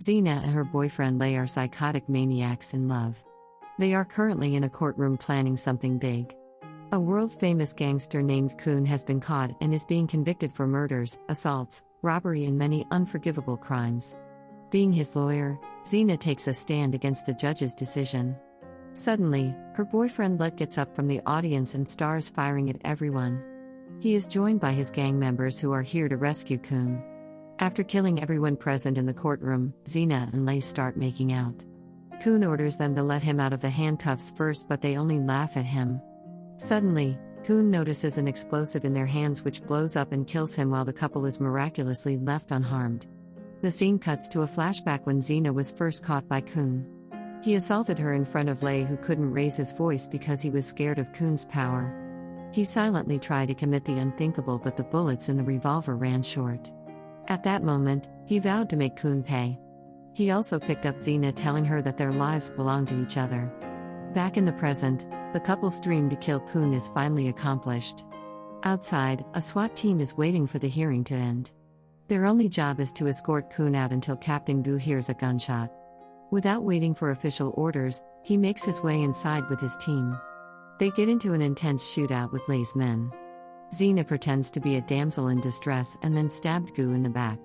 Xena and her boyfriend Lei are psychotic maniacs in love. They are currently in a courtroom planning something big. A world-famous gangster named Kun has been caught and is being convicted for murders, assaults, robbery and many unforgivable crimes. Being his lawyer, Xena takes a stand against the judge's decision. Suddenly, her boyfriend Lut gets up from the audience and starts firing at everyone. He is joined by his gang members who are here to rescue Kun. After killing everyone present in the courtroom, Xena and Lei start making out. Kun orders them to let him out of the handcuffs first, but they only laugh at him. Suddenly, Kun notices an explosive in their hands which blows up and kills him while the couple is miraculously left unharmed. The scene cuts to a flashback when Xena was first caught by Kun. He assaulted her in front of Lei, who couldn't raise his voice because he was scared of Kun's power. He silently tried to commit the unthinkable, but the bullets in the revolver ran short. At that moment, he vowed to make Kun pay. He also picked up Xena, telling her that their lives belong to each other. Back in the present, the couple's dream to kill Kun is finally accomplished. Outside, a SWAT team is waiting for the hearing to end. Their only job is to escort Kun out until Captain Gu hears a gunshot. Without waiting for official orders, he makes his way inside with his team. They get into an intense shootout with Lei's men. Xena pretends to be a damsel in distress and then stabbed Gu in the back.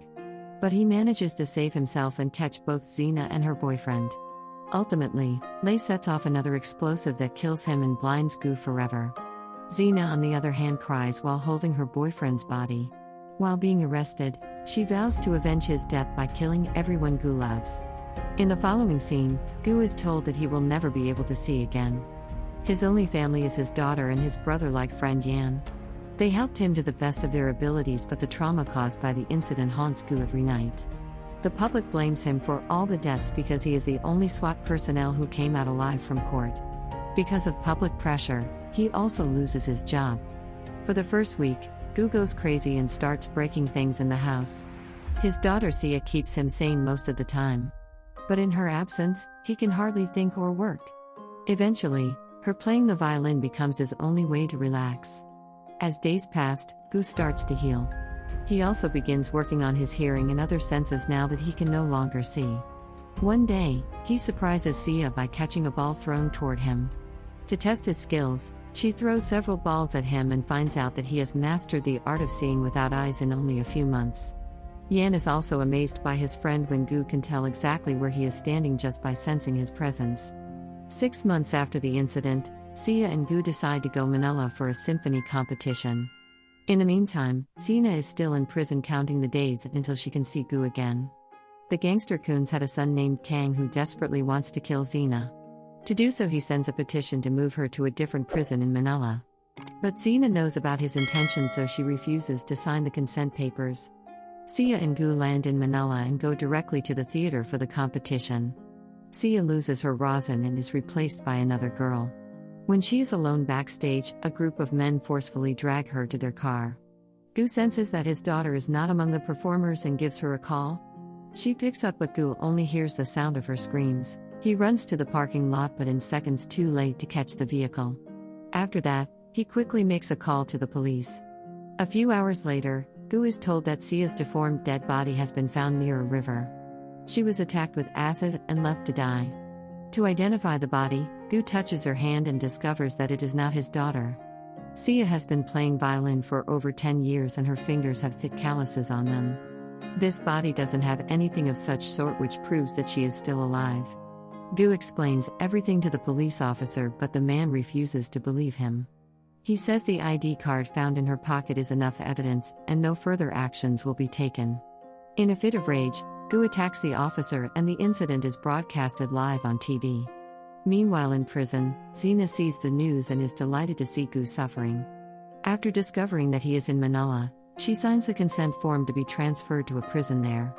But he manages to save himself and catch both Xena and her boyfriend. Ultimately, Lei sets off another explosive that kills him and blinds Gu forever. Xena, on the other hand, cries while holding her boyfriend's body. While being arrested, she vows to avenge his death by killing everyone Gu loves. In the following scene, Gu is told that he will never be able to see again. His only family is his daughter and his brother-like friend Yan. They helped him to the best of their abilities, but the trauma caused by the incident haunts Gu every night. The public blames him for all the deaths because he is the only SWAT personnel who came out alive from court. Because of public pressure, he also loses his job. For the first week, Gu goes crazy and starts breaking things in the house. His daughter Sia keeps him sane most of the time. But in her absence, he can hardly think or work. Eventually, her playing the violin becomes his only way to relax. As days passed, Gu starts to heal. He also begins working on his hearing and other senses now that he can no longer see. One day, he surprises Sia by catching a ball thrown toward him. To test his skills, she throws several balls at him and finds out that he has mastered the art of seeing without eyes in only a few months. Yan is also amazed by his friend when Gu can tell exactly where he is standing just by sensing his presence. 6 months after the incident, Sia and Gu decide to go Manila for a symphony competition. In the meantime, Xena is still in prison counting the days until she can see Gu again. The gangster Kuns had a son named Kang who desperately wants to kill Xena. To do so, he sends a petition to move her to a different prison in Manila. But Xena knows about his intentions, so she refuses to sign the consent papers. Sia and Gu land in Manila and go directly to the theater for the competition. Sia loses her rosin and is replaced by another girl. When she is alone backstage, a group of men forcefully drag her to their car. Gu senses that his daughter is not among the performers and gives her a call. She picks up, but Gu only hears the sound of her screams. He runs to the parking lot, but in seconds too late to catch the vehicle. After that, he quickly makes a call to the police. A few hours later, Gu is told that Sia's deformed dead body has been found near a river. She was attacked with acid and left to die. To identify the body, Gu touches her hand and discovers that it is not his daughter. Sia has been playing violin for over 10 years and her fingers have thick calluses on them. This body doesn't have anything of such sort, which proves that she is still alive. Gu explains everything to the police officer, but the man refuses to believe him. He says the ID card found in her pocket is enough evidence and no further actions will be taken. In a fit of rage, Gu attacks the officer and the incident is broadcasted live on TV. Meanwhile in prison, Xena sees the news and is delighted to see Gu suffering. After discovering that he is in Manila, she signs the consent form to be transferred to a prison there.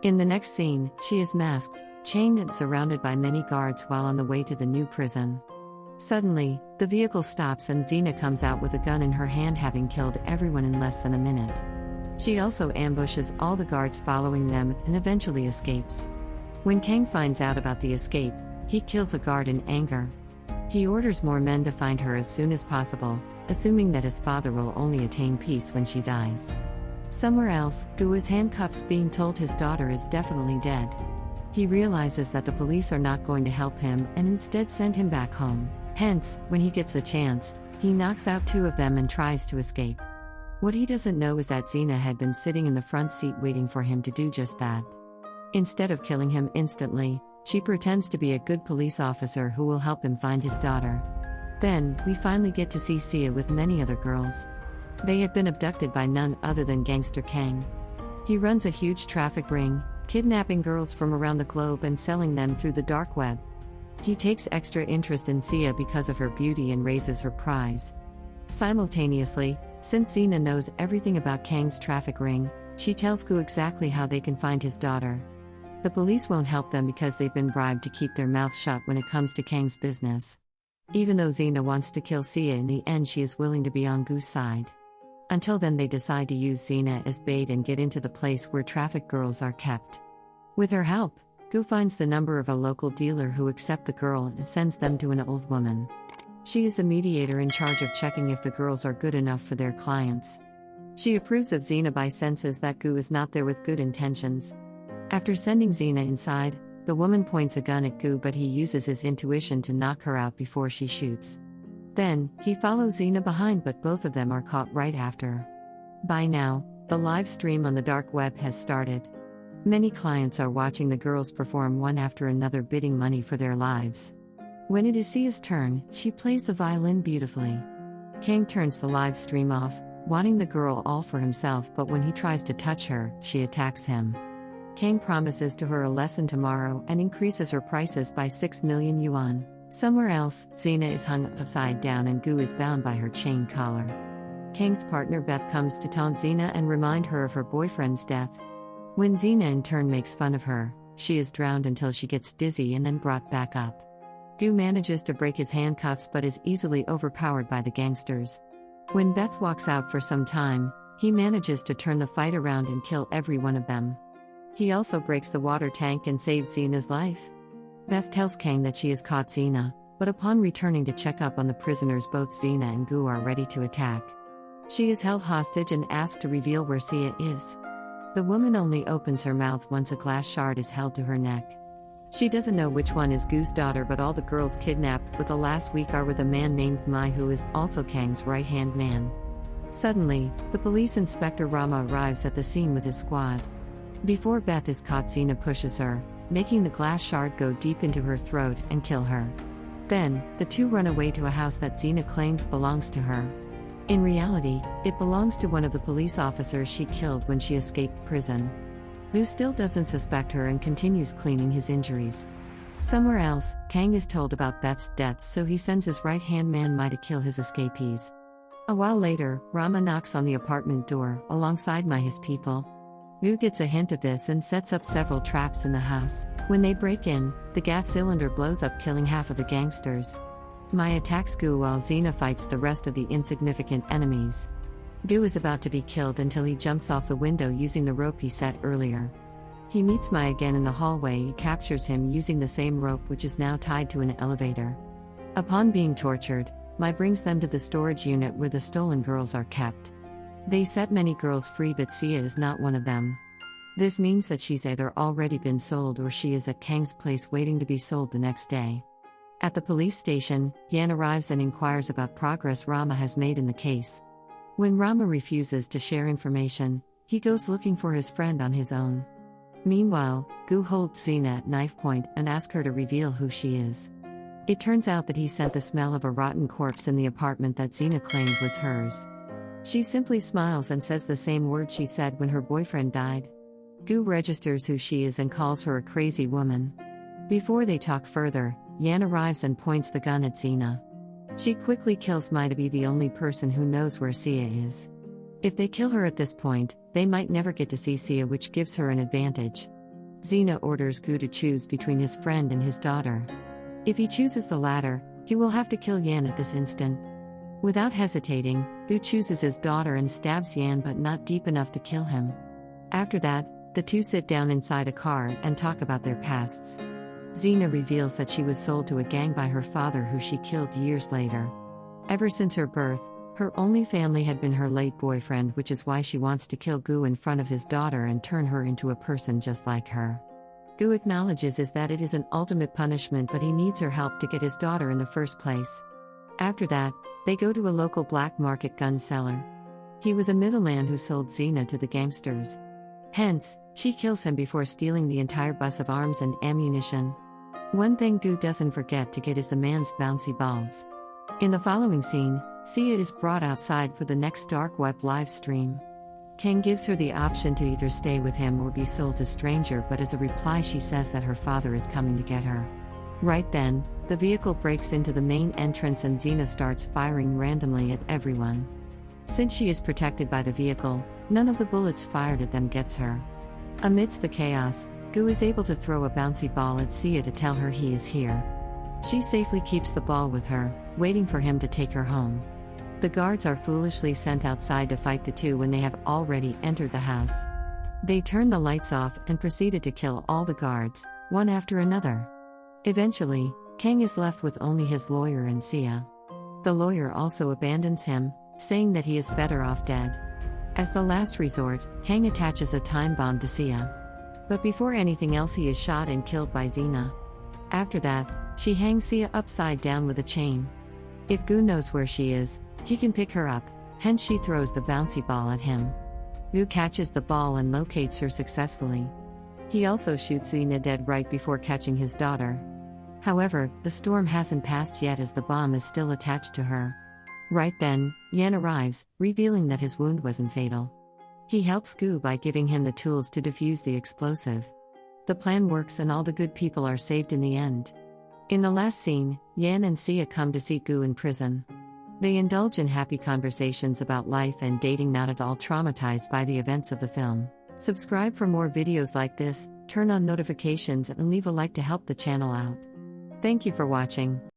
In the next scene, she is masked, chained and surrounded by many guards while on the way to the new prison. Suddenly, the vehicle stops and Xena comes out with a gun in her hand, having killed everyone in less than a minute. She also ambushes all the guards following them and eventually escapes. When Kang finds out about the escape, he kills a guard in anger. He orders more men to find her as soon as possible, assuming that his father will only attain peace when she dies. Somewhere else, Gu is handcuffed, being told his daughter is definitely dead. He realizes that the police are not going to help him and instead send him back home. Hence, when he gets the chance, he knocks out 2 of them and tries to escape. What he doesn't know is that Xena had been sitting in the front seat waiting for him to do just that. Instead of killing him instantly, she pretends to be a good police officer who will help him find his daughter. Then, we finally get to see Sia with many other girls. They have been abducted by none other than Gangster Kang. He runs a huge traffic ring, kidnapping girls from around the globe and selling them through the dark web. He takes extra interest in Sia because of her beauty and raises her prize. Simultaneously, since Xena knows everything about Kang's traffic ring, she tells Gu exactly how they can find his daughter. The police won't help them because they've been bribed to keep their mouths shut when it comes to Kang's business. Even though Xena wants to kill Sia, in the end she is willing to be on Gu's side. Until then, they decide to use Xena as bait and get into the place where traffic girls are kept. With her help, Gu finds the number of a local dealer who accepts the girl and sends them to an old woman. She is the mediator in charge of checking if the girls are good enough for their clients. She approves of Xena but senses that Gu is not there with good intentions. After sending Xena inside, the woman points a gun at Gu, but he uses his intuition to knock her out before she shoots. Then, he follows Xena behind, but both of them are caught right after. By now, the live stream on the dark web has started. Many clients are watching the girls perform one after another, bidding money for their lives. When it is Sia's turn, she plays the violin beautifully. Kang turns the live stream off, wanting the girl all for himself, but when he tries to touch her, she attacks him. Kang promises to her a lesson tomorrow and increases her prices by 6 million yuan. Somewhere else, Xena is hung upside down and Gu is bound by her chain collar. Kang's partner Beth comes to taunt Xena and remind her of her boyfriend's death. When Xena in turn makes fun of her, she is drowned until she gets dizzy and then brought back up. Gu manages to break his handcuffs but is easily overpowered by the gangsters. When Beth walks out for some time, he manages to turn the fight around and kill every one of them. He also breaks the water tank and saves Xena's life. Beth tells Kang that she has caught Xena, but upon returning to check up on the prisoners, both Xena and Gu are ready to attack. She is held hostage and asked to reveal where Sia is. The woman only opens her mouth once a glass shard is held to her neck. She doesn't know which one is Gu's daughter, but all the girls kidnapped with the last week are with a man named Mai, who is also Kang's right-hand man. Suddenly, the police inspector Rama arrives at the scene with his squad. Before Beth is caught, Xena pushes her, making the glass shard go deep into her throat and kill her. Then, the two run away to a house that Xena claims belongs to her. In reality, it belongs to one of the police officers she killed when she escaped prison. Gu still doesn't suspect her and continues cleaning his injuries. Somewhere else, Kang is told about Beth's death, so he sends his right-hand man Mai to kill his escapees. A while later, Rama knocks on the apartment door, alongside Mai, his people. Gu gets a hint of this and sets up several traps in the house. When they break in, the gas cylinder blows up, killing half of the gangsters. Mai attacks Gu while Xena fights the rest of the insignificant enemies. Gu is about to be killed until he jumps off the window using the rope he set earlier. He meets Mai again in the hallway and captures him using the same rope, which is now tied to an elevator. Upon being tortured, Mai brings them to the storage unit where the stolen girls are kept. They set many girls free, but Sia is not one of them. This means that she's either already been sold or she is at Kang's place waiting to be sold the next day. At the police station, Yan arrives and inquires about progress Rama has made in the case. When Rama refuses to share information, he goes looking for his friend on his own. Meanwhile, Gu holds Xena at knife point and asks her to reveal who she is. It turns out that he sent the smell of a rotten corpse in the apartment that Xena claimed was hers. She simply smiles and says the same words she said when her boyfriend died. Gu registers who she is and calls her a crazy woman. Before they talk further, Yan arrives and points the gun at Xena. She quickly kills Mai to be the only person who knows where Sia is. If they kill her at this point, they might never get to see Sia, which gives her an advantage. Xena orders Gu to choose between his friend and his daughter. If he chooses the latter, he will have to kill Yan at this instant. Without hesitating, Gu chooses his daughter and stabs Yan, but not deep enough to kill him. After that, the two sit down inside a car and talk about their pasts. Xena reveals that she was sold to a gang by her father, who she killed years later. Ever since her birth, her only family had been her late boyfriend, which is why she wants to kill Gu in front of his daughter and turn her into a person just like her. Gu acknowledges is that it is an ultimate punishment, but he needs her help to get his daughter in the first place. After that, they go to a local black market gun seller. He was a middleman who sold Xena to the gangsters. Hence, she kills him before stealing the entire bus of arms and ammunition. One thing Gu doesn't forget to get is the man's bouncy balls. In the following scene, Sia is brought outside for the next dark web live stream. Kang gives her the option to either stay with him or be sold to stranger, but as a reply she says that her father is coming to get her. Right then, the vehicle breaks into the main entrance and Xena starts firing randomly at everyone. Since she is protected by the vehicle, none of the bullets fired at them gets her. Amidst the chaos, Gu is able to throw a bouncy ball at Sia to tell her he is here. She safely keeps the ball with her, waiting for him to take her home. The guards are foolishly sent outside to fight the two when they have already entered the house. They turn the lights off and proceeded to kill all the guards, one after another. Eventually, Kang is left with only his lawyer and Sia. The lawyer also abandons him, saying that he is better off dead. As the last resort, Kang attaches a time bomb to Sia. But before anything else he is shot and killed by Xena. After that, she hangs Sia upside down with a chain. If Gu knows where she is, he can pick her up, hence she throws the bouncy ball at him. Gu catches the ball and locates her successfully. He also shoots Xena dead right before catching his daughter. However, the storm hasn't passed yet as the bomb is still attached to her. Right then, Yan arrives, revealing that his wound wasn't fatal. He helps Gu by giving him the tools to defuse the explosive. The plan works and all the good people are saved in the end. In the last scene, Yan and Sia come to see Gu in prison. They indulge in happy conversations about life and dating, not at all traumatized by the events of the film. Subscribe for more videos like this, turn on notifications and leave a like to help the channel out. Thank you for watching.